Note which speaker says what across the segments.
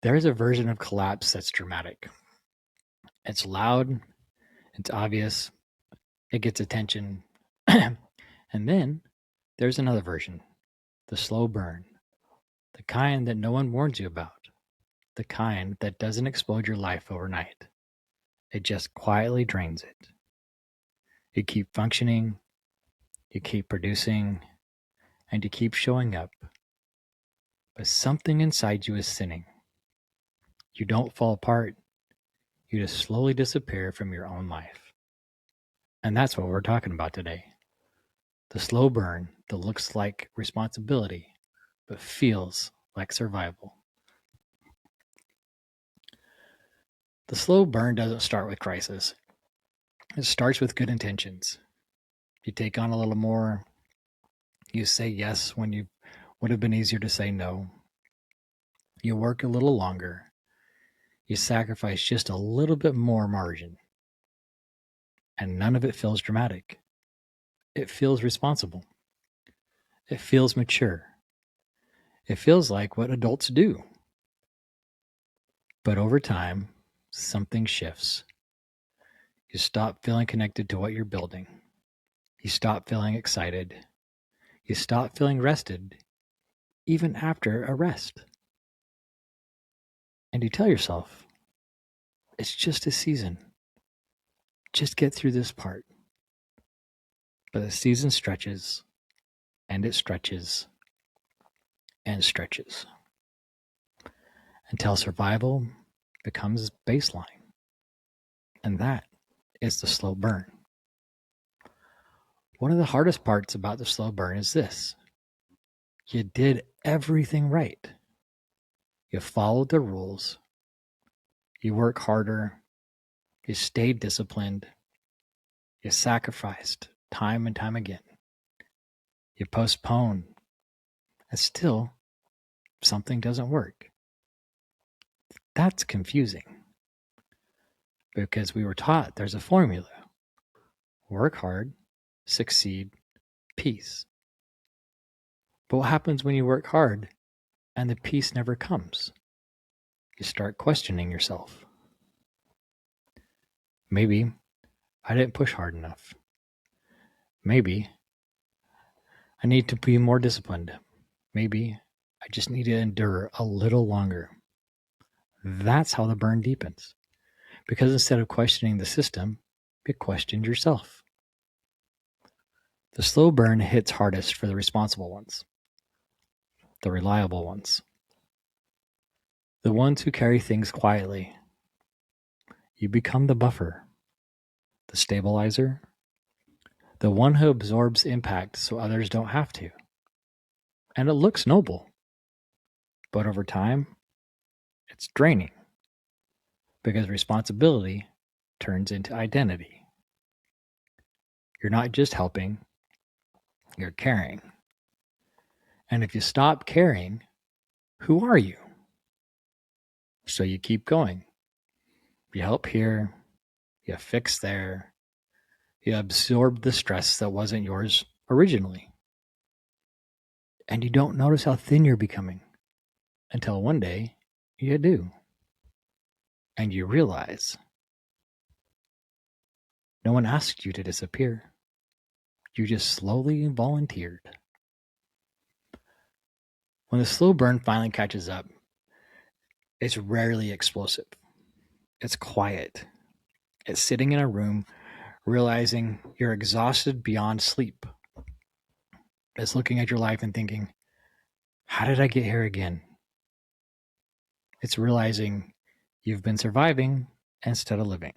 Speaker 1: There's a version of collapse that's dramatic. It's loud, it's obvious, it gets attention. And then there's another version, the slow burn, the kind that no one warns you about, the kind that doesn't explode your life overnight. It just quietly drains it. You keep functioning, you keep producing, and you keep showing up. But something inside you is sinning. You don't fall apart, you just slowly disappear from your own life. And that's what we're talking about today. The slow burn that looks like responsibility, but feels like survival. The slow burn doesn't start with crisis. It starts with good intentions. You take on a little more. You say yes when you would have been easier to say no. You work a little longer. You sacrifice just a little bit more margin. And none of it feels dramatic. It feels responsible. It feels mature. It feels like what adults do. But over time, something shifts. You stop feeling connected to what you're building. You stop feeling excited. You stop feeling rested, even after a rest. And you tell yourself, it's just a season. Just get through this part. But the season stretches, and it stretches, and stretches, until survival becomes baseline. And that is the slow burn. One of the hardest parts about the slow burn is this. You did everything right. You followed the rules. You work harder. You stayed disciplined. You sacrificed time and time again. You postpone. And still, something doesn't work. That's confusing. Because we were taught there's a formula. Work hard, succeed, peace. But what happens when you work hard and the peace never comes? You start questioning yourself. Maybe I didn't push hard enough. Maybe I need to be more disciplined. Maybe I just need to endure a little longer. That's how the burn deepens. Because instead of questioning the system, you questioned yourself. The slow burn hits hardest for the responsible ones, the reliable ones, the ones who carry things quietly. You become the buffer, the stabilizer, the one who absorbs impact so others don't have to. And it looks noble, but over time, it's draining because responsibility turns into identity. You're not just helping, you're caring. And if you stop caring, who are you? So you keep going. You help here, you fix there, you absorb the stress that wasn't yours originally. And you don't notice how thin you're becoming until one day you do. And you realize no one asked you to disappear. You just slowly volunteered. When the slow burn finally catches up, it's rarely explosive. It's quiet. It's sitting in a room, realizing you're exhausted beyond sleep. It's looking at your life and thinking, how did I get here again? It's realizing you've been surviving instead of living.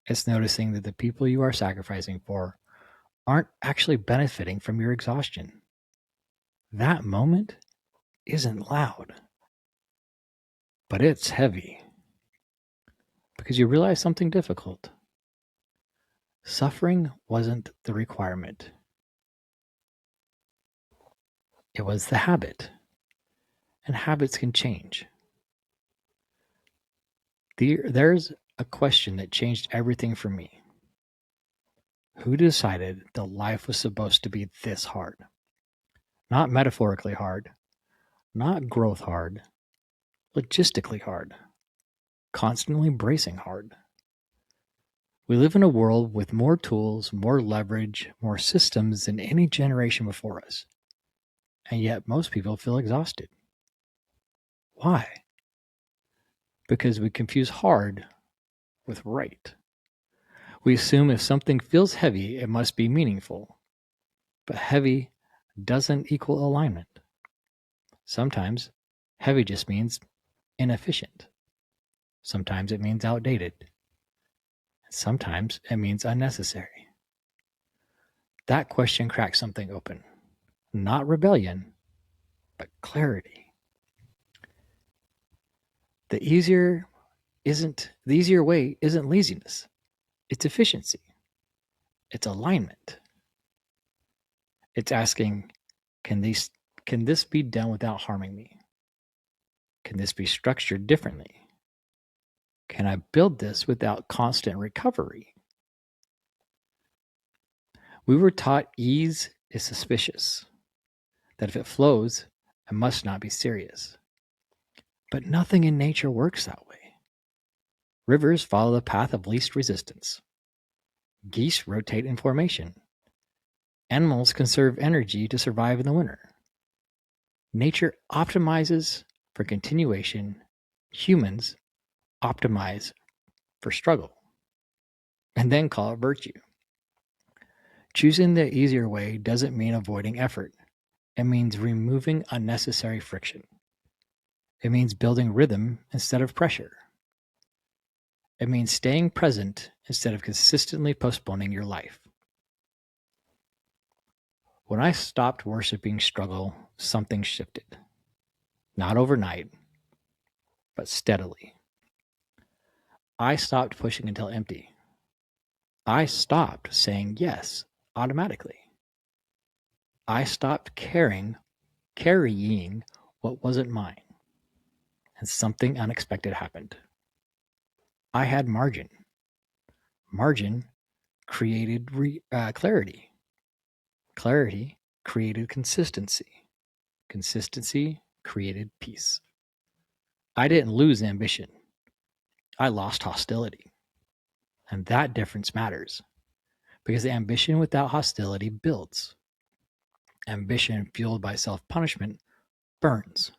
Speaker 1: It's noticing that the people you are sacrificing for aren't actually benefiting from your exhaustion. That moment isn't loud, but it's heavy because you realize something difficult. Suffering wasn't the requirement. It was the habit, and habits can change. There's a question that changed everything for me. Who decided that life was supposed to be this hard? Not metaphorically hard, not growth hard, logistically hard, constantly bracing hard. We live in a world with more tools, more leverage, more systems than any generation before us. And yet most people feel exhausted. Why? Because we confuse hard with right. We assume if something feels heavy, it must be meaningful. But heavy doesn't equal alignment. Sometimes heavy just means inefficient. Sometimes it means outdated. Sometimes it means unnecessary. That question cracks something open. Not rebellion, but clarity. The easier way isn't laziness. It's efficiency. It's alignment. It's asking, can this be done without harming me? Can this be structured differently? Can I build this without constant recovery? We were taught ease is suspicious, that if it flows, it must not be serious. But nothing in nature works that way. Rivers follow the path of least resistance. Geese rotate in formation. Animals conserve energy to survive in the winter. Nature optimizes for continuation. Humans optimize for struggle. And then call it virtue. Choosing the easier way doesn't mean avoiding effort. It means removing unnecessary friction. It means building rhythm instead of pressure. It means staying present instead of consistently postponing your life. When I stopped worshiping struggle, something shifted. Not overnight, but steadily. I stopped pushing until empty. I stopped saying yes automatically. I stopped carrying what wasn't mine. And something unexpected happened. I had margin. Margin created clarity. Clarity created consistency. Consistency created peace. I didn't lose ambition. I lost hostility. And that difference matters because ambition without hostility builds. Ambition fueled by self-punishment burns.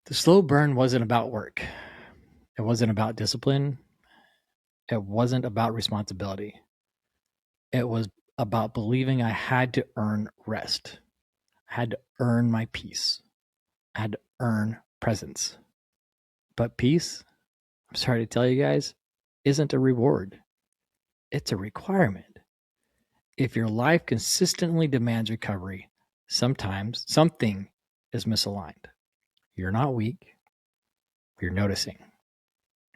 Speaker 1: The slow burn wasn't about work. It wasn't about discipline. It wasn't about responsibility. It was about believing I had to earn rest. I had to earn my peace. I had to earn presence. But peace, I'm sorry to tell you guys, isn't a reward. It's a requirement. If your life consistently demands recovery, sometimes something is misaligned. You're not weak. You're noticing.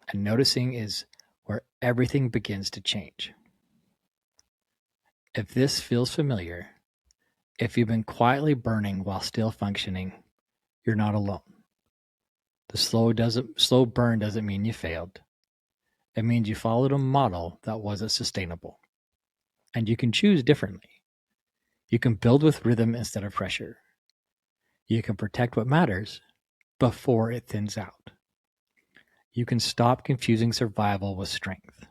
Speaker 1: And noticing is where everything begins to change. If this feels familiar, if you've been quietly burning while still functioning, you're not alone. The slow burn doesn't mean you failed. It means you followed a model that wasn't sustainable. And you can choose differently. You can build with rhythm instead of pressure. You can protect what matters before it thins out. You can stop confusing survival with strength.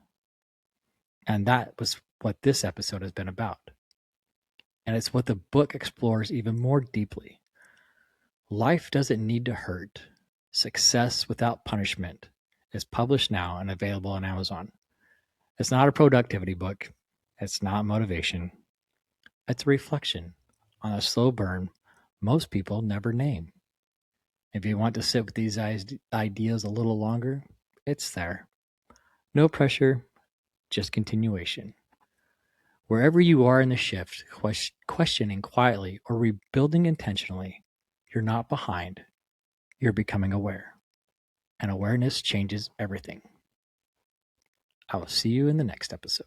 Speaker 1: And that was what this episode has been about. And it's what the book explores even more deeply. Life doesn't need to hurt. Success Without Punishment is published now and available on Amazon. It's not a productivity book. It's not motivation. It's a reflection on a slow burn most people never name. If you want to sit with these ideas a little longer, it's there. No pressure, just continuation. Wherever you are in the shift, questioning quietly or rebuilding intentionally, you're not behind. You're becoming aware. And awareness changes everything. I will see you in the next episode.